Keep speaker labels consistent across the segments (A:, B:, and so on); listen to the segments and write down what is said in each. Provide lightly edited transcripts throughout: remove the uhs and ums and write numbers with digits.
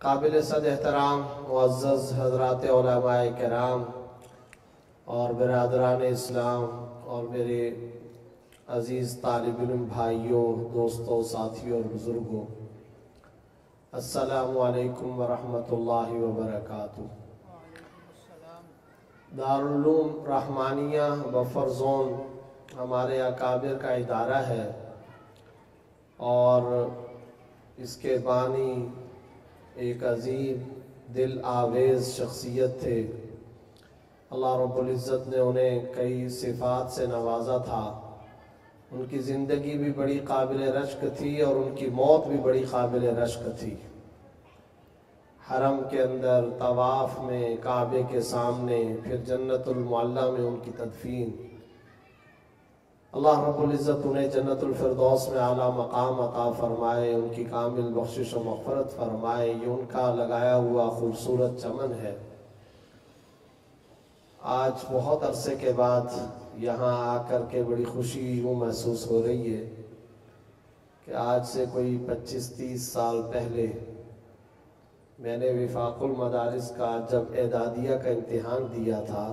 A: قابل صد احترام معزز حضرات علماء کرام اور برادران اسلام اور میرے عزیز طالب علم بھائیوں، دوستوں، ساتھیوں اور بزرگوں، السلام علیکم ورحمۃ اللہ وبرکاتہ۔ دارالعلوم رحمانیہ بفر زون ہمارے اکابر کا ادارہ ہے اور اس کے بانی ایک عظیم دل آویز شخصیت تھے۔ اللہ رب العزت نے انہیں کئی صفات سے نوازا تھا۔ ان کی زندگی بھی بڑی قابل رشک تھی اور ان کی موت بھی بڑی قابل رشک تھی۔ حرم کے اندر طواف میں، کعبے کے سامنے، پھر جنت المعلیٰ میں ان کی تدفین۔ اللہ رب العزت انہیں جنت الفردوس میں اعلیٰ مقام عطا فرمائے، ان کی کامل بخشش و مغفرت فرمائے۔ یہ ان کا لگایا ہوا خوبصورت چمن ہے۔ آج بہت عرصے کے بعد یہاں آ کر کے بڑی خوشی یوں محسوس ہو رہی ہے کہ آج سے کوئی 25-30 سال پہلے میں نے وفاق المدارس کا جب اعدادیہ کا امتحان دیا تھا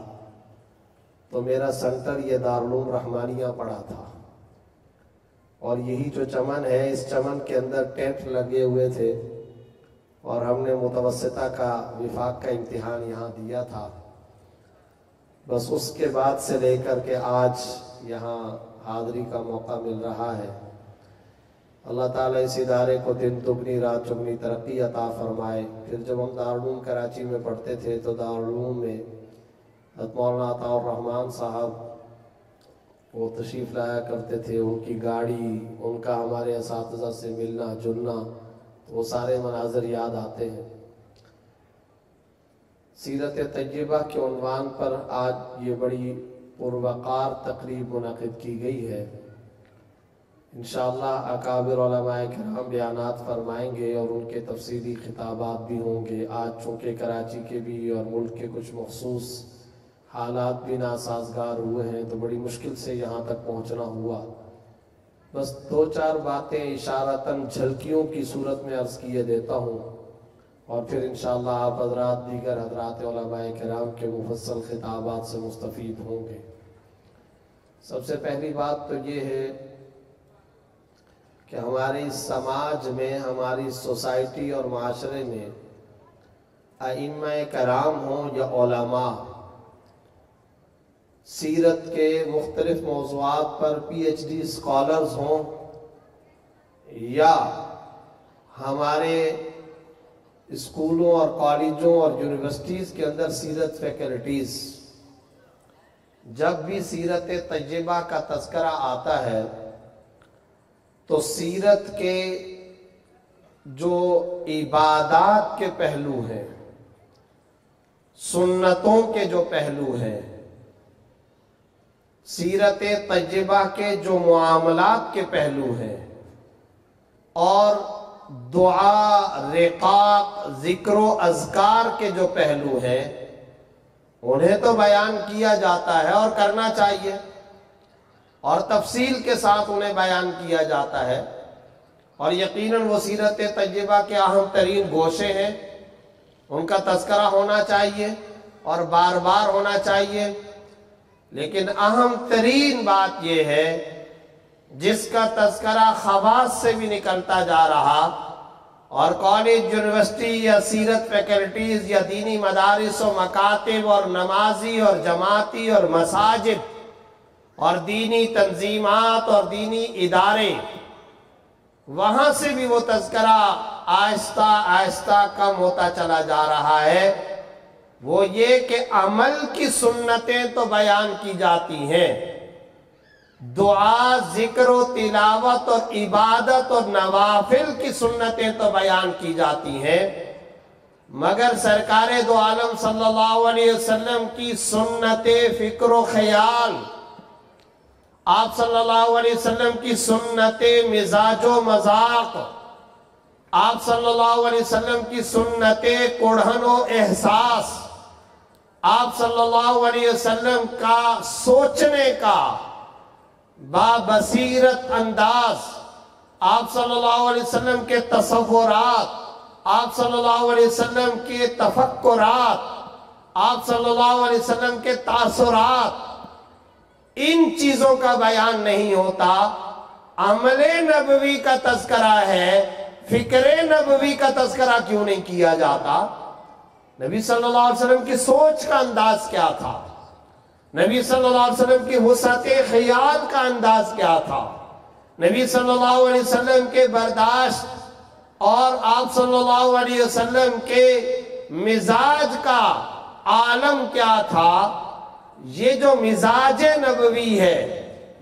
A: تو میرا سنٹر یہ دارالعلوم رحمانیہ پڑا تھا، اور یہی جو چمن ہے، اس چمن کے اندر ٹینٹ لگے ہوئے تھے اور ہم نے متوسطہ کا وفاق کا امتحان یہاں دیا تھا۔ بس اس کے بعد سے لے کر کے آج یہاں حاضری کا موقع مل رہا ہے۔ اللہ تعالیٰ اس ادارے کو دن دگنی رات چگنی ترقی عطا فرمائے۔ پھر جب ہم دارالعلوم کراچی میں پڑھتے تھے تو دارالعلوم میں مولانا عطاء الرحمن صاحب وہ تشریف لایا کرتے تھے، ان کی گاڑی، ان کا ہمارے اساتذہ سے ملنا جلنا، وہ سارے مناظر یاد آتے ہیں۔ سیرت طیبہ کے عنوان پر آج یہ بڑی پروقار تقریب منعقد کی گئی ہے۔ انشاءاللہ اکابر علماء کرام بیانات فرمائیں گے اور ان کے تفصیلی خطابات بھی ہوں گے۔ آج چونکہ کراچی کے بھی اور ملک کے کچھ مخصوص حالات بھی ناسازگار ہوئے ہیں تو بڑی مشکل سے یہاں تک پہنچنا ہوا۔ بس 2-4 باتیں اشارتاً جھلکیوں کی صورت میں عرض کیے دیتا ہوں، اور پھر انشاءاللہ آپ حضرات دیگر حضرات علماء کرام کے مفصل خطابات سے مستفید ہوں گے۔ سب سے پہلی بات تو یہ ہے کہ ہماری سماج میں، ہماری سوسائٹی اور معاشرے میں ائمہ کرام ہوں یا علماء، سیرت کے مختلف موضوعات پر پی ایچ ڈی اسکالرز ہوں یا ہمارے اسکولوں اور کالجوں اور یونیورسٹیز کے اندر سیرت فیکلٹیز، جب بھی سیرت طیبہ کا تذکرہ آتا ہے تو سیرت کے جو عبادات کے پہلو ہیں، سنتوں کے جو پہلو ہیں، سیرت طیبہ کے جو معاملات کے پہلو ہیں، اور دعا، رقاق، ذکر و اذکار کے جو پہلو ہیں، انہیں تو بیان کیا جاتا ہے اور کرنا چاہیے، اور تفصیل کے ساتھ انہیں بیان کیا جاتا ہے، اور یقیناً وہ سیرت طیبہ کے اہم ترین گوشے ہیں، ان کا تذکرہ ہونا چاہیے اور بار بار ہونا چاہیے۔ لیکن اہم ترین بات یہ ہے جس کا تذکرہ خواص سے بھی نکلتا جا رہا، اور کالج، یونیورسٹی یا سیرت فیکلٹیز یا دینی مدارس و مکاتب اور نمازی اور جماعتی اور مساجد اور دینی تنظیمات اور دینی ادارے، وہاں سے بھی وہ تذکرہ آہستہ آہستہ کم ہوتا چلا جا رہا ہے۔ وہ یہ کہ عمل کی سنتیں تو بیان کی جاتی ہیں، دعا، ذکر و تلاوت اور عبادت اور نوافل کی سنتیں تو بیان کی جاتی ہیں، مگر سرکار دو عالم صلی اللہ علیہ وسلم کی سنت فکر و خیال، آپ صلی اللہ علیہ وسلم کی سنت مزاج و مذاق، آپ صلی اللہ علیہ وسلم کی سنت کڑھن و احساس، آپ صلی اللہ علیہ وسلم کا سوچنے کا بابصیرت انداز، آپ صلی اللہ علیہ وسلم کے تصورات، آپ صلی اللہ علیہ وسلم کے تفکرات، آپ صلی اللہ علیہ وسلم کے تاثرات، ان چیزوں کا بیان نہیں ہوتا۔ عمل نبوی کا تذکرہ ہے، فکر نبوی کا تذکرہ کیوں نہیں کیا جاتا؟ نبی صلی اللہ علیہ وسلم کی سوچ کا انداز کیا تھا؟ نبی صلی اللہ علیہ وسلم کی وسعت خیال کا انداز کیا تھا؟ نبی صلی اللہ علیہ وسلم کے برداشت اور آپ صلی اللہ علیہ وسلم کے مزاج کا عالم کیا تھا؟ یہ جو مزاج نبوی ہے،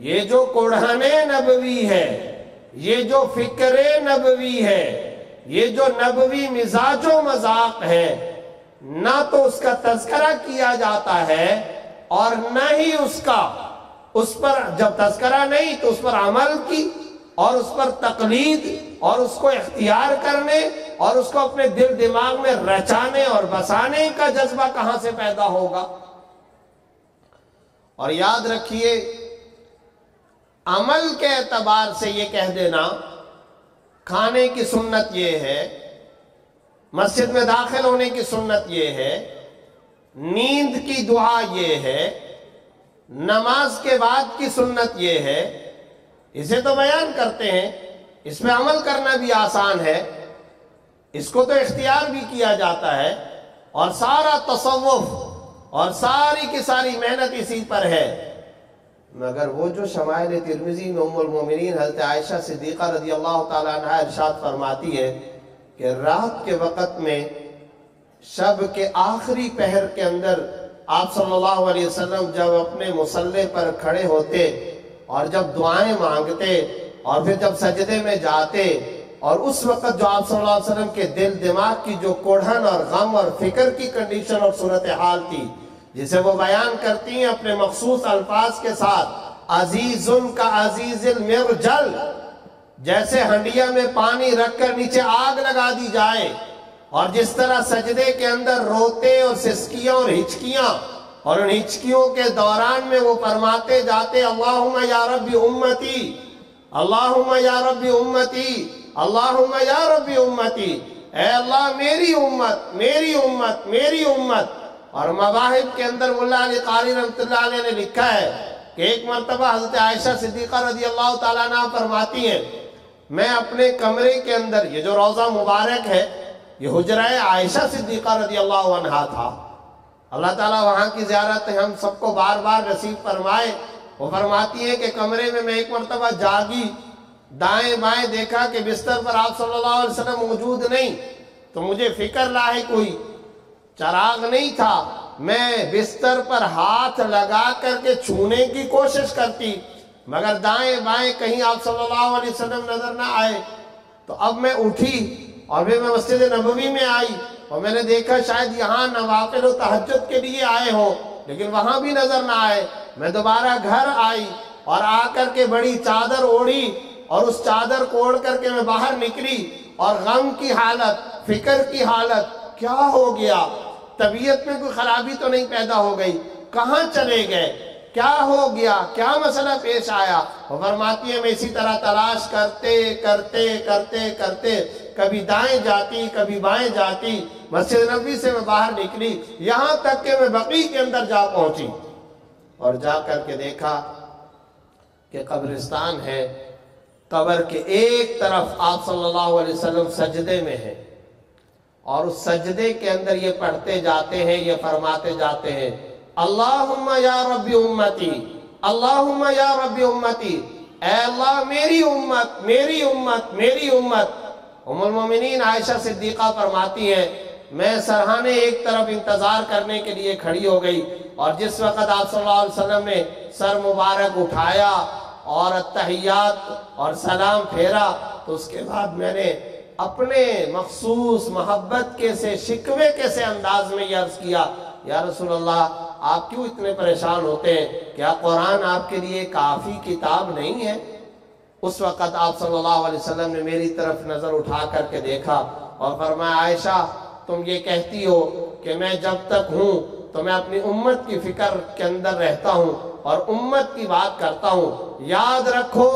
A: یہ جو قرآن نبوی ہے، یہ جو فکر نبوی ہے، یہ جو نبوی مزاج و مذاق ہے، نہ تو اس کا تذکرہ کیا جاتا ہے اور نہ ہی اس پر جب تذکرہ نہیں تو اس پر عمل کی اور اس پر تقلید اور اس کو اختیار کرنے اور اس کو اپنے دل دماغ میں رچانے اور بسانے کا جذبہ کہاں سے پیدا ہوگا؟ اور یاد رکھیے، عمل کے اعتبار سے یہ کہہ دینا کھانے کی سنت یہ ہے، مسجد میں داخل ہونے کی سنت یہ ہے، نیند کی دعا یہ ہے، نماز کے بعد کی سنت یہ ہے، اسے تو بیان کرتے ہیں، اس میں عمل کرنا بھی آسان ہے، اس کو تو اختیار بھی کیا جاتا ہے، اور سارا تصوف اور ساری کی ساری محنت اسی پر ہے۔ مگر وہ جو شمائل ترمذی میں ام المومنین حضرت عائشہ صدیقہ رضی اللہ تعالیٰ عنہ ارشاد فرماتی ہے کہ رات کے وقت میں شب کے آخری پہر کے اندر آپ صلی اللہ علیہ وسلم جب اپنے مصلی پر کھڑے ہوتے اور جب دعائیں مانگتے اور پھر جب سجدے میں جاتے، اور اس وقت جو آپ صلی اللہ علیہ وسلم کے دل دماغ کی جو کوڑھن اور غم اور فکر کی کنڈیشن اور صورتحال تھی، جسے وہ بیان کرتی ہیں اپنے مخصوص الفاظ کے ساتھ، عزیزن کا عزیز المرجل، جیسے ہنڈیا میں پانی رکھ کر نیچے آگ لگا دی جائے، اور جس طرح سجدے کے اندر روتے اور سسکیاں اور ہچکیاں، اور ان ہچکیوں کے دوران میں وہ فرماتے جاتے اللہم یا رب امتی، اللہم یا رب امتی، اللہم یا رب امتی، اے اللہ میری امت میری امت میری امت۔ اور مواہب کے اندر مولا علی قاری رحمۃ اللہ علیہ نے لکھا ہے کہ ایک مرتبہ حضرت عائشہ صدیقہ رضی اللہ تعالیٰ عنہ فرماتی ہیں، میں اپنے کمرے کے اندر، یہ جو روضہ مبارک ہے یہ حجرہ عائشہ صدیقہ رضی اللہ عنہ تھا، اللہ تعالیٰ وہاں کی زیارت ہم سب کو بار بار نصیب فرمائے۔ وہ فرماتی ہے کہ کمرے میں ایک مرتبہ جاگی، دائیں بائیں دیکھا کہ بستر پر آپ صلی اللہ علیہ وسلم موجود نہیں، تو مجھے فکر لاحق ہوئی، چراغ نہیں تھا، میں بستر پر ہاتھ لگا کر کے چھونے کی کوشش کرتی، مگر دائیں بائیں کہیں آپ صلی اللہ علیہ وسلم نظر نہ آئے۔ تو اب میں اٹھی اور پھر میں مسجد نبوی میں آئی اور میں نے دیکھا شاید یہاں نوافل و تہجد کے لیے آئے ہوں، لیکن وہاں بھی نظر نہ آئے۔ میں دوبارہ گھر آئی اور آ کر کے بڑی چادر اوڑھی اور اس چادر کو اوڑھ کر کے میں باہر نکلی، اور غم کی حالت، فکر کی حالت، کیا ہو گیا؟ طبیعت میں کوئی خرابی تو نہیں پیدا ہو گئی؟ کہاں چلے گئے؟ کیا ہو گیا؟ کیا مسئلہ پیش آیا؟ وہ فرماتی ہے میں اسی طرح تلاش کرتے کرتے کرتے کرتے کبھی دائیں جاتی کبھی بائیں جاتی، مسجد نبوی سے میں باہر نکلی، یہاں تک کہ میں بقیع کے اندر جا پہنچی، اور جا کر کے دیکھا کہ قبرستان ہے، قبر کے ایک طرف آپ صلی اللہ علیہ وسلم سجدے میں ہیں، اور اس سجدے کے اندر یہ پڑھتے جاتے ہیں، یہ فرماتے جاتے ہیں اللہم یا رب امتی، اللہم یا رب امتی، اے اللہ میری امت میری امت میری امت۔ ام المومنین عائشہ صدیقہ فرماتی ہیں میں سرہانے ایک طرف انتظار کرنے کے لیے کھڑی ہو گئی، اور جس وقت آپ صلی اللہ علیہ وسلم نے سر مبارک اٹھایا اور التحیات اور سلام پھیرا، تو اس کے بعد میں نے اپنے مخصوص محبت کے سے شکوے کے سے انداز میں یہ عرض کیا، یا رسول اللہ آپ کیوں اتنے پریشان ہوتے ہیں؟ کیا قرآن آپ کے لیے کافی کتاب نہیں ہے؟ اس وقت آپ صلی اللہ علیہ وسلم نے میری طرف نظر اٹھا کر کے دیکھا اور فرمایا عائشہ تم یہ کہتی ہو کہ میں جب تک ہوں تو میں اپنی امت کی فکر کے اندر رہتا ہوں اور امت کی بات کرتا ہوں۔ یاد رکھو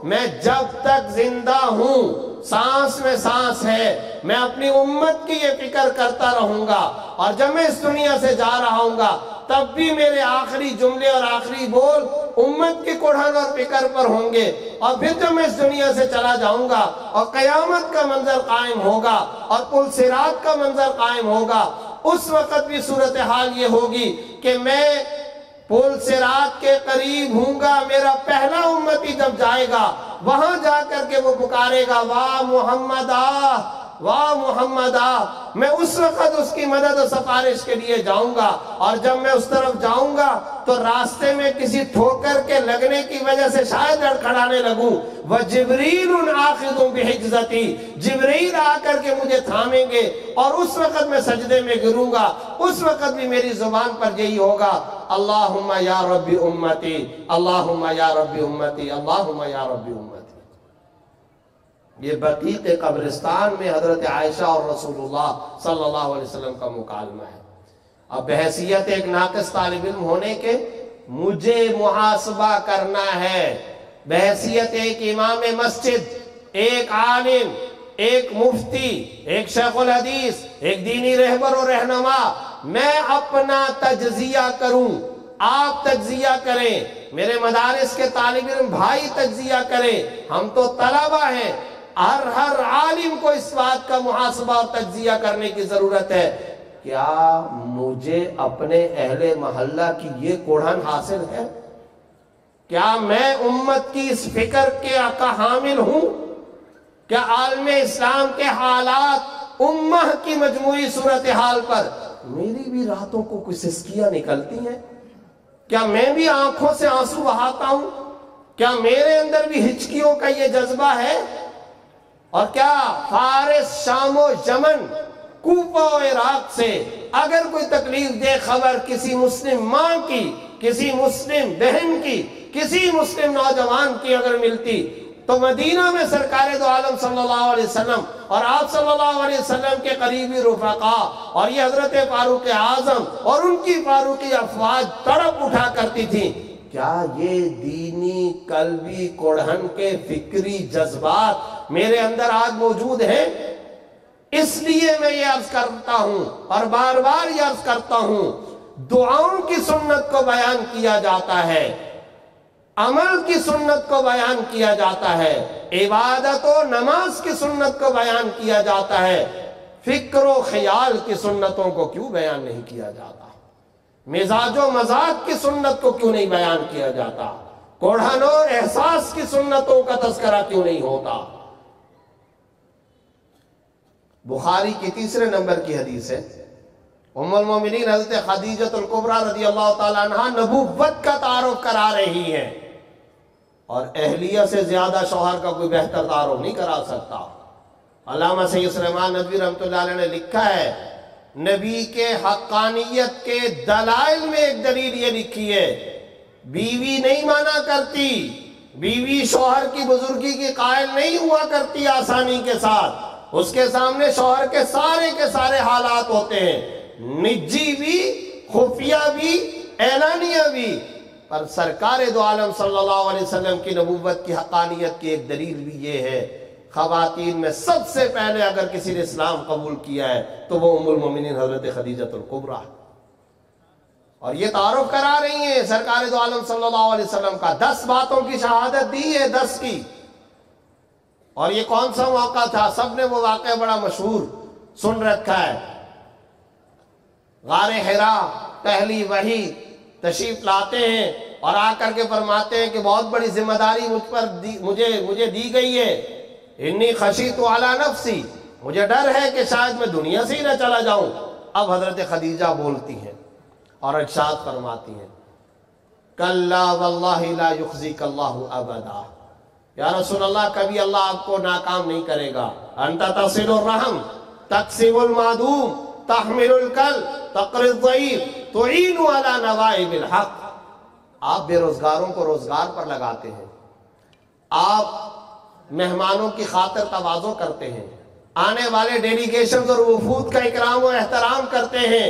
A: میں جب تک زندہ ہوں، سانس میں سانس ہے، میں اپنی امت کی یہ فکر کرتا رہوں گا، اور جب میں اس دنیا سے جا رہا ہوں گا تب بھی میرے آخری جملے اور آخری بول امت کی کوڑھن اور فکر پر ہوں گے۔ اور پھر جب میں اس دنیا سے چلا جاؤں گا اور قیامت کا منظر قائم ہوگا اور پل صراط کا منظر قائم ہوگا، اس وقت بھی صورتحال یہ ہوگی کہ میں پل صراط کے قریب ہوں گا، میرا پہلا امتی جب جائے گا وہاں جا کر کے وہ پکارے گا واہ محمد آ، واہ محمد آ، میں اس وقت اس کی مدد و سفارش کے لیے جاؤں گا۔ اور جب میں اس طرف جاؤں گا تو راستے میں کسی ٹھوکر کے لگنے کی وجہ سے شاید لڑکھڑانے لگوں، وَجِبْرِيلٌ آخِذٌ بِحِجْزَتِي، جبرائیل آ کر کے مجھے تھامیں گے، اور اس وقت میں سجدے میں گروں گا، اس وقت بھی میری زبان پر یہی ہوگا اللہم یا رب امتی، اللہم یا رب امتی، اللہم یا رب امتی۔ یہ بقیع کے قبرستان میں حضرت عائشہ اور رسول اللہ صلی اللہ علیہ وسلم کا مکالمہ ہے۔ اب بحیثیت ایک ناقص طالب علم ہونے کے مجھے محاسبہ کرنا ہے، بحیثیت ایک امام مسجد، ایک عالم، ایک مفتی، ایک شیخ الحدیث، ایک دینی رہبر و رہنما، میں اپنا تجزیہ کروں، آپ تجزیہ کریں، میرے مدارس کے طالب علم بھائی تجزیہ کریں، ہم تو طلبہ ہیں۔ ہر عالم کو اس بات کا محاسبہ اور تجزیہ کرنے کی ضرورت ہے، کیا مجھے اپنے اہل محلہ کی یہ کوڑھن حاصل ہے؟ کیا میں امت کی اس فکر کا حامل ہوں؟ کیا عالم اسلام کے حالات امہ کی مجموعی صورتحال پر میری بھی راتوں کو کوئی سسکیاں نکلتی ہیں؟ کیا میں بھی آنکھوں سے آنسو بہاتا ہوں؟ کیا میرے اندر بھی ہچکیوں کا یہ جذبہ ہے؟ اور کیا فارس، شام و یمن، کوفہ و عراق سے اگر کوئی تکلیف دے خبر کسی مسلم ماں کی، کسی مسلم بہن کی، کسی مسلم نوجوان کی اگر ملتی تو مدینہ میں سرکار دو عالم صلی اللہ علیہ وسلم اور آپ صلی اللہ علیہ وسلم کے قریبی رفقا اور یہ حضرت فاروق اعظم اور ان کی فاروقی افواج تڑپ اٹھا کرتی تھی، کیا یہ دینی قلبی کوڑھن کے فکری جذبات میرے اندر آج موجود ہیں؟ اس لیے میں یہ عرض کرتا ہوں اور بار بار یہ عرض کرتا ہوں، دعاؤں کی سنت کو بیان کیا جاتا ہے، عمل کی سنت کو بیان کیا جاتا ہے، عبادت و نماز کی سنت کو بیان کیا جاتا ہے، فکر و خیال کی سنتوں کو کیوں بیان نہیں کیا جاتا؟ مزاج و مزاج کی سنت کو کیوں نہیں بیان کیا جاتا؟ کوڑھن و احساس کی سنتوں کا تذکرہ کیوں نہیں ہوتا؟ بخاری کی 3 نمبر کی حدیث ہے، ام المومنین حضرت خدیجہ الکبریٰ رضی اللہ تعالیٰ عنہ نبوت کا تعارف کرا رہی ہیں، اور اہلیہ سے زیادہ شوہر کا کوئی بہتر تعارف نہیں کرا سکتا۔ علامہ سید سلیمان ندوی رحمۃ اللہ علیہ نے لکھا ہے، نبی کے حقانیت کے دلائل میں ایک دلیل یہ لکھی ہے، بیوی نہیں مانا کرتی، بیوی شوہر کی بزرگی کی قائل نہیں ہوا کرتی آسانی کے ساتھ، اس کے سامنے شوہر کے سارے حالات ہوتے ہیں، نجی بھی، خفیہ بھی، اعلانیہ بھی۔ پر سرکار دو عالم صلی اللہ علیہ وسلم کی نبوت کی حقانیت کی ایک دلیل بھی یہ ہے، خواتین میں سب سے پہلے اگر کسی نے اسلام قبول کیا ہے تو وہ ام المومنین حضرت خدیجہ الکبریٰ، اور یہ تعارف کرا رہی ہیں سرکار دو عالم صلی اللہ علیہ وسلم کا۔ 10 باتوں کی شہادت دی ہے، 10 کی۔ اور یہ کون سا موقع تھا؟ سب نے وہ واقعہ بڑا مشہور سن رکھا ہے، غار حرا، پہلی وحی تشریف لاتے ہیں اور آ کر کے فرماتے ہیں کہ بہت بڑی ذمہ داری مجھے دی گئی ہے، انی خشیت علی نفسی، مجھے ڈر ہے کہ شاید میں دنیا سے ہی نہ چلا جاؤں۔ اب حضرت خدیجہ بولتی ہیں اور ارشاد فرماتی ہیں، کلا واللہ لا یخزیک اللہ ابدا، یا رسول اللہ کبھی اللہ آپ کو ناکام نہیں کرے گا، انت تصل الرحم، تکسب المعدوم، تحمل الکل، تقری الضعیف، تعین علی نوائب الحق۔ آپ بے روزگاروں کو روزگار پر لگاتے ہیں، آپ مہمانوں کی خاطر تواضع کرتے ہیں، آنے والے ڈیلیگیشنز اور وفود کا اکرام و احترام کرتے ہیں،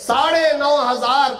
A: 9,500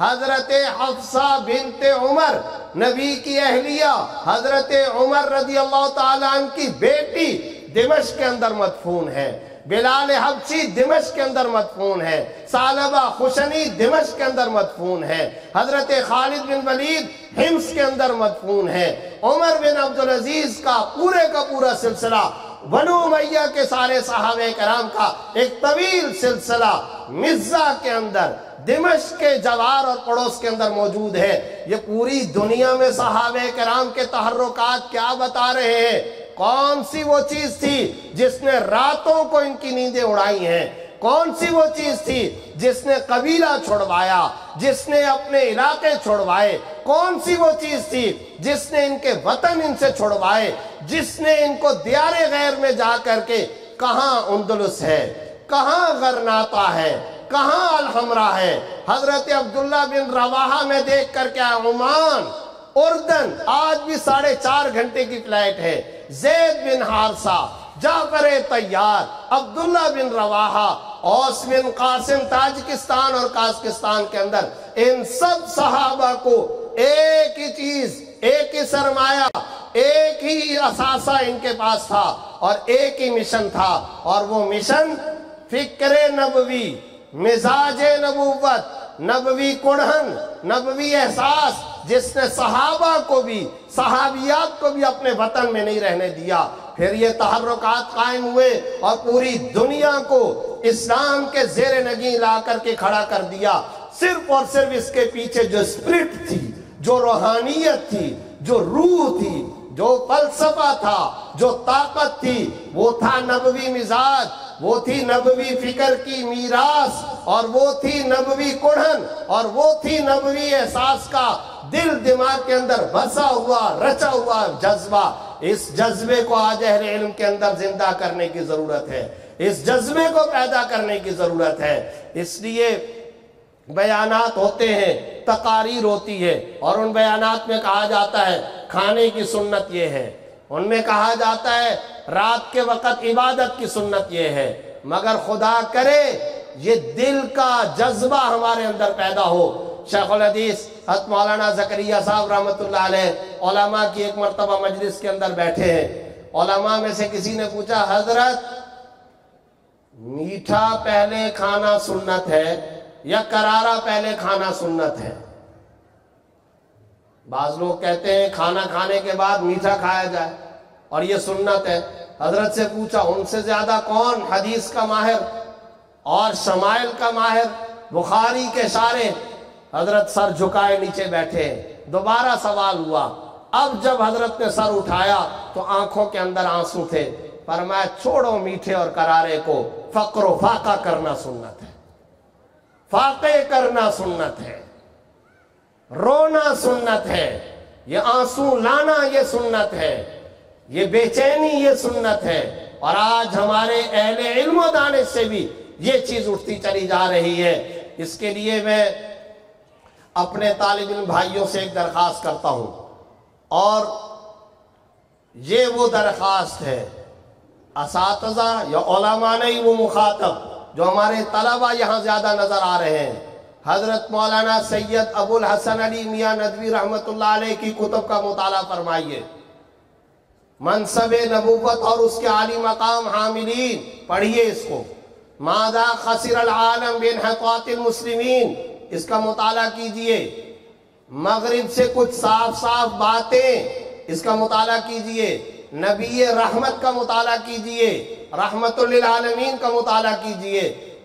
A: حضرت حفصہ بنت عمر نبی کی اہلیہ حضرت عمر رضی اللہ تعالیٰ عنہ کی بیٹی دمشق کے اندر مدفون ہے، بلال حبشی دمشق کے اندر مدفون ہے، ثعلبہ خشنی دمشق کے اندر مدفون ہے، حضرت خالد بن ولید حمص کے اندر مدفون ہے، عمر بن عبدالعزیز کا پورا سلسلہ، بنو امیہ کے سارے صحابہ کرام کا ایک طویل سلسلہ مزہ کے اندر دمشق کے جوار اور پڑوس کے اندر موجود ہے۔ یہ پوری دنیا میں صحابہ کرام کے تحرکات کیا بتا رہے ہیں؟ کون سی وہ چیز تھی جس نے راتوں کو ان کی نیندیں اڑائی ہیں؟ کون سی وہ چیز تھی جس نے قبیلہ چھڑوایا، جس نے اپنے علاقے چھڑوائے؟ کون سی وہ چیز تھی جس نے ان کے وطن ان سے چھڑوائے، جس نے ان کو دیار غیر میں جا کر کے کہاں اندلس ہے، کہاں غرناطہ ہے، کہاں الحمرہ ہے، حضرت عبداللہ بن رواحہ میں دیکھ کر کے عمان، اردن، آج بھی 4.5 گھنٹے کی فلائٹ ہے، زید بن حارثہ، جعفر طیار، عبداللہ بن رواحہ، اوس بن قاسم تاجکستان اور کازکستان کے اندر، ان سب صحابہ کو ایک ہی چیز، ایک ہی سرمایہ، ایک ہی اثاثہ ان کے پاس تھا اور ایک ہی مشن تھا، اور وہ مشن فکر نبوی، مزاج نبوت، نبوی کڑھن، نبوی احساس، جس نے صحابہ کو بھی، صحابیات کو بھی اپنے وطن میں نہیں رہنے دیا۔ پھر یہ تحرکات قائم ہوئے اور پوری دنیا کو اسلام کے زیر نگیں لا کر کے کھڑا کر دیا۔ صرف اور صرف اس کے پیچھے جو اسپرٹ تھی، جو روحانیت تھی، جو روح تھی، جو فلسفہ تھا، جو طاقت تھی، وہ تھا نبوی مزاج، وہ تھی نبوی فکر کی میراث، اور وہ تھی نبوی کڑھن، اور وہ تھی نبوی احساس کا دل دماغ کے اندر بسا ہوا، رچا ہوا جذبہ۔ اس جذبے کو آج اہل علم کے اندر زندہ کرنے کی ضرورت ہے، اس جذبے کو پیدا کرنے کی ضرورت ہے۔ اس لیے بیانات ہوتے ہیں، تقاریر ہوتی ہے، اور ان بیانات میں کہا جاتا ہے کھانے کی سنت یہ ہے، ان میں کہا جاتا ہے رات کے وقت عبادت کی سنت یہ ہے، مگر خدا کرے یہ دل کا جذبہ ہمارے اندر پیدا ہو۔ شیخ الحدیث حضرت مولانا زکریا صاحب رحمۃ اللہ علیہ علماء کی ایک مرتبہ مجلس کے اندر بیٹھے ہیں، علماء میں سے کسی نے پوچھا حضرت میٹھا پہلے کھانا سنت ہے یا کرارا پہلے کھانا سنت ہے؟ بعض لوگ کہتے ہیں کھانا کھانے کے بعد میٹھا کھایا جائے اور یہ سنت ہے۔ حضرت سے پوچھا ان سے زیادہ کون حدیث کا ماہر اور شمائل کا ماہر، بخاری کے شارح؟ حضرت سر جھکائے نیچے بیٹھے۔ دوبارہ سوال ہوا، اب جب حضرت نے سر اٹھایا تو آنکھوں کے اندر آنسو تھے۔ فرمایا چھوڑو میٹھے اور کرارے کو، فقر و فاقہ کرنا سنت ہے، فاقے کرنا سنت ہے، رونا سنت ہے، یہ آنسو لانا یہ سنت ہے، یہ بے چینی یہ سنت ہے۔ اور آج ہمارے اہل علم و دانش سے بھی یہ چیز اٹھتی چلی جا رہی ہے۔ اس کے لیے میں اپنے طالب علم بھائیوں سے ایک درخواست کرتا ہوں، اور یہ وہ درخواست ہے، اساتذہ یا علماء نہیں، وہ مخاطب جو ہمارے طلبہ یہاں زیادہ نظر آ رہے ہیں، حضرت مولانا سید ابو الحسن علی میاں ندوی رحمۃ اللہ علیہ کی کتب کا مطالعہ فرمائیے۔ منصب نبوت اور اس کے عالی مقام حاملین، پڑھیے اس کو۔ ماذا خسر العالم بانحطاط المسلمین، اس کا مطالعہ کیجئے۔ مغرب سے کچھ صاف صاف باتیں، اس کا مطالعہ کیجئے۔ نبی رحمت کا مطالعہ کیجئے، رحمت للعالمین کا مطالعہ کیجئے۔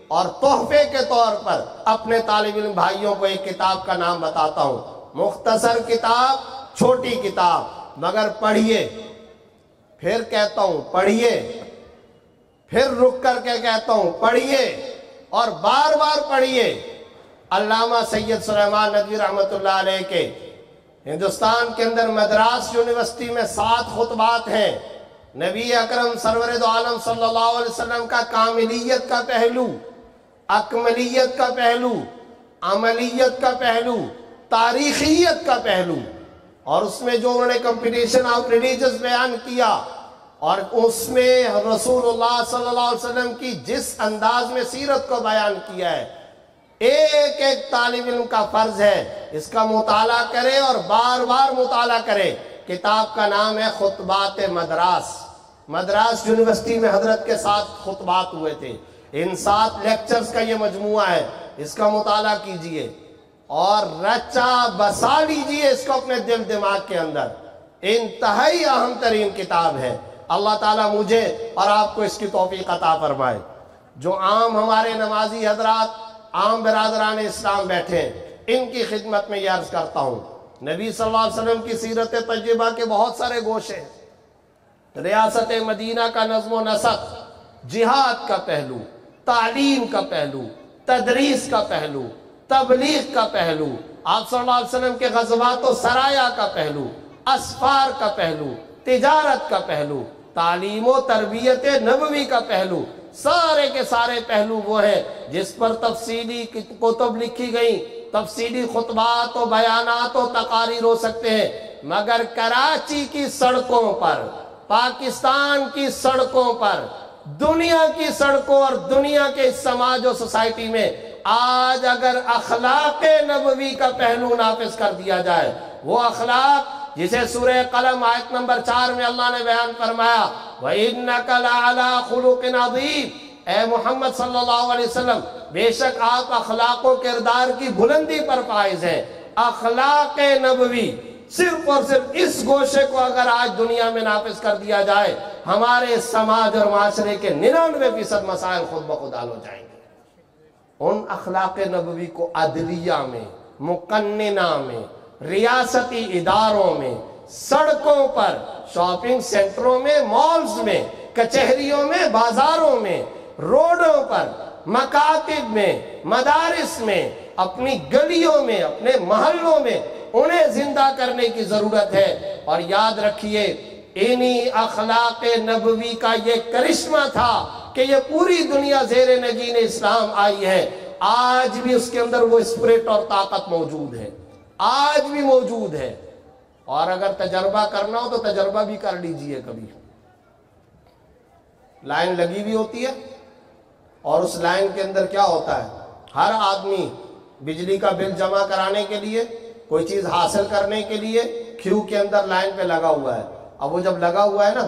A: اور تحفے کے طور پر اپنے طالب علم بھائیوں کو ایک کتاب کا نام بتاتا ہوں، مختصر کتاب، چھوٹی کتاب، مگر پڑھیے۔ پھر کہتا ہوں پڑھیے، پھر رک کر کے کہتا ہوں پڑھیے، اور بار بار پڑھیے۔ علامہ سید سلیمان ندوی رحمۃ اللہ علیہ کے ہندوستان کے اندر مدراس یونیورسٹی میں 7 خطبات ہیں۔ نبی اکرم سرور دو عالم صلی اللہ علیہ وسلم کا کاملیت کا پہلو، اکملیت کا پہلو، عملیت کا پہلو، تاریخیت کا پہلو، اور اس میں جو انہوں نے کمپٹیشن آف ریلیجس بیان کیا، اور اس میں رسول اللہ صلی اللہ علیہ وسلم کی جس انداز میں سیرت کو بیان کیا ہے، ایک ایک طالب علم کا فرض ہے اس کا مطالعہ کرے اور بار بار مطالعہ کرے۔ کتاب کا نام ہے خطبات مدراس۔ مدراس یونیورسٹی میں حضرت کے ساتھ خطبات ہوئے تھے، ان 7 لیکچرز کا یہ مجموعہ ہے، اس کا مطالعہ کیجئے اور رچا بسا لیجئے اس کو اپنے دل دماغ کے اندر۔ انتہائی اہم ترین کتاب ہے۔ اللہ تعالیٰ مجھے اور آپ کو اس کی توفیق عطا فرمائے۔ جو عام ہمارے نمازی حضرات، عام برادران اسلام بیٹھے ہیں، ان کی خدمت میں یہ عرض کرتا ہوں، نبی صلی اللہ علیہ وسلم کی سیرت طیبہ کے بہت سارے گوشے ہیں۔ ریاست مدینہ کا نظم و نسق، جہاد کا پہلو، تعلیم کا پہلو، تدریس کا پہلو، تبلیغ کا پہلو، آپ صلی اللہ علیہ وسلم کے غزوات و سرایا کا پہلو، اسفار کا پہلو، تجارت کا پہلو، تعلیم و تربیت نبوی کا پہلو، سارے کے سارے پہلو وہ ہیں جس پر تفصیلی کتب لکھی گئیں، تفصیلی خطبات و بیانات و تقاریر ہو سکتے ہیں، مگر کراچی کی سڑکوں پر، پاکستان کی سڑکوں پر، دنیا کی سڑکوں اور دنیا کے سماج و سوسائٹی میں آج اگر اخلاق نبوی کا پہلو نافذ کر دیا جائے، وہ اخلاق جسے سورہ قلم آیت نمبر 4 میں اللہ نے بیان فرمایا، وَإِنَّكَ لَعَلَىٰ خُلُقٍ عَظِيمٍ، اے محمد صلی اللہ علیہ وسلم بے شک آپ اخلاق و کردار کی بلندی پر فائز ہیں۔ اخلاق نبوی صرف اور صرف اس گوشے کو اگر آج دنیا میں نافذ کر دیا جائے، ہمارے سماج اور معاشرے کے 99% مسائل خود بخود حل ہو جائیں گے۔ ان اخلاق نبوی کو عدلیہ میں، مقننہ میں، ریاستی اداروں میں، سڑکوں پر، شاپنگ سینٹروں میں، مالز میں، کچہریوں میں، بازاروں میں، روڈوں پر، مکاتب میں، مدارس میں، اپنی گلیوں میں، اپنے محلوں میں انہیں زندہ کرنے کی ضرورت ہے۔ اور یاد رکھیے انہی اخلاق نبوی کا یہ کرشمہ تھا کہ یہ پوری دنیا زیر نگین اسلام آئی ہے۔ آج بھی اس کے اندر وہ اسپرٹ اور طاقت موجود ہے، آج بھی موجود ہے۔ اور اگر تجربہ کرنا ہو تو تجربہ بھی کر لیجئے کبھی۔ لائن لگی بھی ہوتی ہے اور اس لائن کے اندر کیا ہوتا ہے، ہر آدمی بجلی کا بل جمع کرانے کے لیے، کوئی چیز حاصل کرنے کے لیے کیو کے اندر لائن پہ لگا ہوا ہے۔ اب وہ جب لگا ہوا ہے نا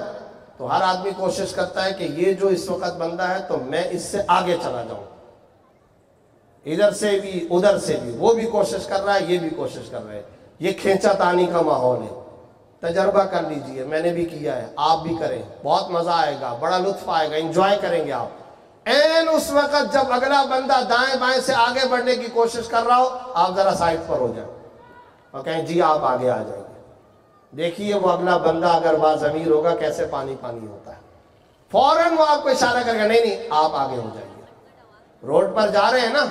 A: تو ہر آدمی کوشش کرتا ہے کہ یہ جو اس وقت بندہ ہے تو میں اس سے آگے چلا جاؤں، ادھر سے بھی ادھر سے بھی، وہ بھی کوشش کر رہا ہے، یہ بھی کوشش کر رہے ہیں، یہ کھینچا تانی کا ماحول ہے۔ تجربہ کر لیجئے، میں نے بھی کیا ہے، آپ بھی کریں، بہت مزہ آئے گا، بڑا لطف آئے گا، انجوائے کریں گے آپ۔ این اس وقت جب اگلا بندہ دائیں بائیں سے آگے بڑھنے کی کوشش کر رہا ہو، آپ ذرا سائڈ پر ہو جائیں اور کہیں جی آپ آگے آ جائیں گے۔ دیکھیے وہ اگلا بندہ اگر باضمیر ہوگا کیسے پانی پانی ہوتا ہے، فوراً وہ آپ کو اشارہ کر کے نہیں آپ آگے ہو جائیے۔ روڈ پر جا رہے ہیں نا،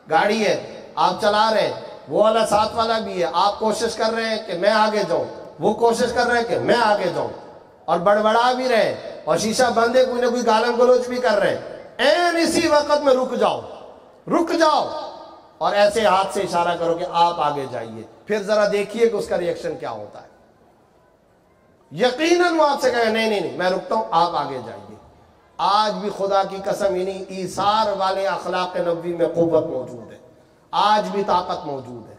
A: گاڑی ہے، آپ چلا رہے ہیں، وہ والا ساتھ والا بھی ہے، آپ کوشش کر رہے ہیں کہ میں آگے جاؤں، وہ کوشش کر رہے ہیں کہ میں آگے جاؤں، اور بڑبڑا بھی رہے ہیں اور شیشہ بند ہے، کوئی نہ کوئی گالم گلوچ بھی کر رہے ہیں۔ این اسی وقت میں رک جاؤ، رک جاؤ اور ایسے ہاتھ سے اشارہ کرو کہ آپ آگے جائیے، پھر ذرا دیکھیے کہ اس کا ریئیکشن کیا ہوتا ہے۔ یقیناً وہ آپ سے کہے نہیں نہیں نہیں میں رکتا ہوں، آپ آگے جائیے۔ آج بھی خدا کی قسم انہیں ایثار والے اخلاق نبوی میں قوت موجود ہے، آج بھی طاقت موجود ہے۔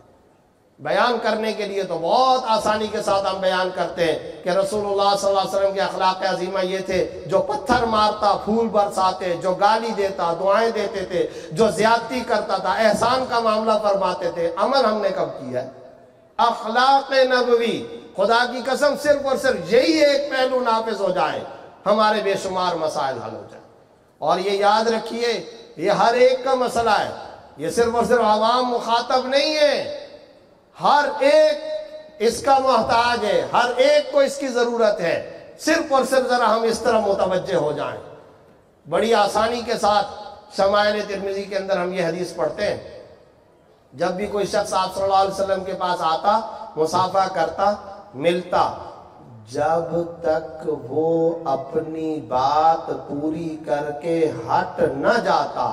A: بیان کرنے کے لیے تو بہت آسانی کے ساتھ ہم بیان کرتے ہیں کہ رسول اللہ صلی اللہ علیہ وسلم کے اخلاق عظیمہ یہ تھے، جو پتھر مارتا پھول برساتے، جو گالی دیتا دعائیں دیتے تھے، جو زیادتی کرتا تھا احسان کا معاملہ فرماتے تھے۔ عمل ہم نے کب کیا ہے؟ اخلاق نبوی، خدا کی قسم صرف اور صرف یہی ایک پہلو نافذ ہو جائے، ہمارے بے شمار مسائل حل ہو جائیں۔ اور یہ یاد رکھیے یہ ہر ایک کا مسئلہ ہے، یہ صرف اور صرف عوام مخاطب نہیں ہے، ہر ایک اس کا محتاج ہے، ہر ایک کو اس کی ضرورت ہے۔ صرف اور صرف ذرا ہم اس طرح متوجہ ہو جائیں۔ بڑی آسانی کے ساتھ شمائل ترمذی کے اندر ہم یہ حدیث پڑھتے ہیں، جب بھی کوئی شخص آپ صلی اللہ علیہ وسلم کے پاس آتا، مصافحہ کرتا، ملتا، جب تک وہ اپنی بات پوری کر کے ہٹ نہ جاتا،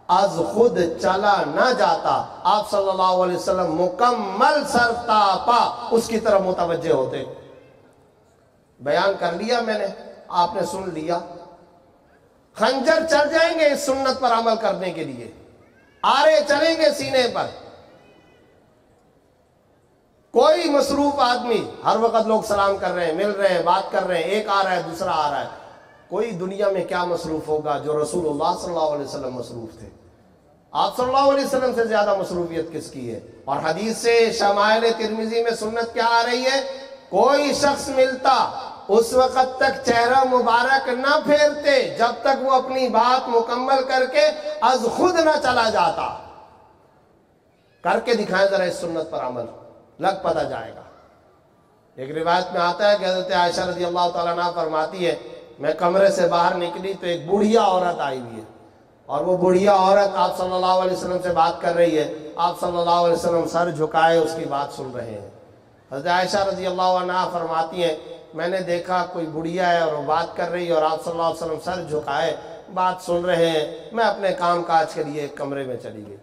A: از خود چلا نہ جاتا، آپ صلی اللہ علیہ وسلم مکمل سرتاپا اس کی طرف متوجہ ہوتے۔ بیان کر لیا میں نے، آپ نے سن لیا، خنجر چل جائیں گے اس سنت پر عمل کرنے کے لیے۔ آرے چلیں گے سینے پر. کوئی مصروف آدمی، ہر وقت لوگ سلام کر رہے ہیں، مل رہے ہیں، بات کر رہے ہیں، ایک آ رہا ہے دوسرا آ رہا ہے. کوئی دنیا میں کیا مصروف ہوگا جو رسول اللہ صلی اللہ علیہ وسلم مصروف تھے؟ آپ صلی اللہ علیہ وسلم سے زیادہ مصروفیت کس کی ہے؟ اور حدیث سے شمائل ترمذی میں سنت کیا آ رہی ہے؟ کوئی شخص ملتا اس وقت تک چہرہ مبارک نہ پھیرتے جب تک وہ اپنی بات مکمل کر کے از خود نہ چلا جاتا. کر کے دکھائیں ذرا اس سنت پر عمل، لگ پتہ جائے گا. ایک روایت میں آتا ہے کہ حضرت عائشہ رضی اللہ تعالیٰ عنہ فرماتی ہے میں کمرے سے باہر نکلی تو ایک بوڑھیا عورت آئی ہوئی ہے، اور وہ بوڑھیا عورت آپ صلی اللہ علیہ وسلم سے بات کر رہی ہے. آپ صلی اللہ علیہ وسلم سر جھکائے اس کی بات سن رہے ہیں. حضرت عائشہ رضی اللہ عنہ فرماتی ہیں میں نے دیکھا کوئی بڑھیا ہے اور وہ بات کر رہی ہے اور آپ صلی اللہ علیہ وسلم سر جھکائے بات سن رہے ہیں. میں اپنے کام کاج کے لیے ایک کمرے میں چلی گئی،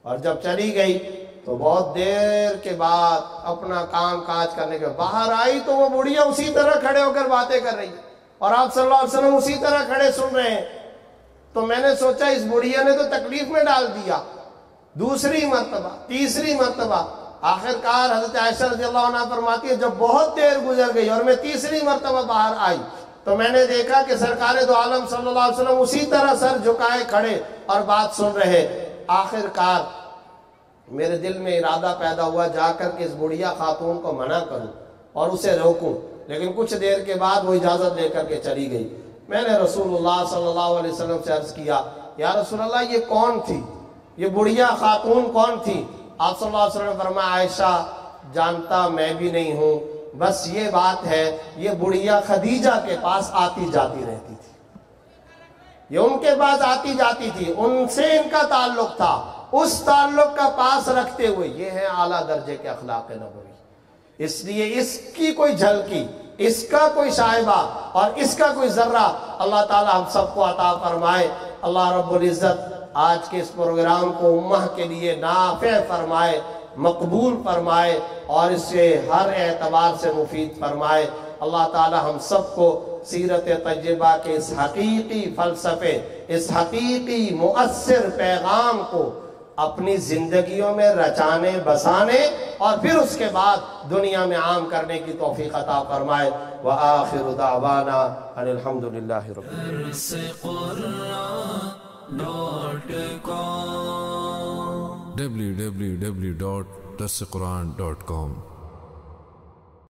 A: اور جب چلی گئی تو بہت دیر کے بعد اپنا کام کاج کرنے کے باہر آئی تو وہ بڑھیا اسی طرح کھڑے ہو کر باتیں کر رہی ہے اور آپ صلی اللہ علیہ وسلم اسی طرح کھڑے سن رہے ہیں. تو میں نے سوچا اس بڑھیا نے تو تکلیف میں ڈال دیا. دوسری مرتبہ، تیسری مرتبہ، آخر کار حضرت عائشہ رضی اللہ عنہ فرماتی ہے جب بہت دیر گزر گئی اور میں تیسری مرتبہ باہر آئی تو میں نے دیکھا کہ سرکار دو عالم صلی اللہ علیہ وسلم اسی طرح سر جھکائے کھڑے اور بات سن رہے. آخر کار میرے دل میں ارادہ پیدا ہوا جا کر کے اس بڑھیا خاتون کو منع کروں اور اسے روکوں، لیکن کچھ دیر کے بعد وہ اجازت لے کر کے چلی گئی. میں نے رسول اللہ صلی اللہ علیہ وسلم سے عرض کیا یا رسول اللہ یہ کون تھی، یہ بڑھیا خاتون کون تھی؟ آپ صلی اللہ علیہ وسلم نے فرمایا عائشہ جانتا میں بھی نہیں ہوں، بس یہ بات ہے یہ بڑھیا خدیجہ کے پاس آتی جاتی رہتی تھی، یہ ان کے پاس آتی جاتی تھی، ان سے ان کا تعلق تھا. اس تعلق کا پاس رکھتے ہوئے یہ ہے اعلیٰ درجے کے اخلاق نبوی. اس لیے اس کی کوئی جھلکی، اس کا کوئی شائبہ اور اس کا کوئی ذرہ اللہ تعالی ہم سب کو عطا فرمائے. اللہ رب العزت آج کے اس پروگرام کو امہ کے لیے نافع فرمائے، مقبول فرمائے اور اسے ہر اعتبار سے مفید فرمائے. اللہ تعالی ہم سب کو سیرت طیبہ کے اس حقیقی فلسفے، اس حقیقی مؤثر پیغام کو اپنی زندگیوں میں رچانے بسانے اور پھر اس کے بعد دنیا میں عام کرنے کی توفیق عطا فرمائے. وآخر دعوانا ان الحمدللہ رب
B: www.darsequran.com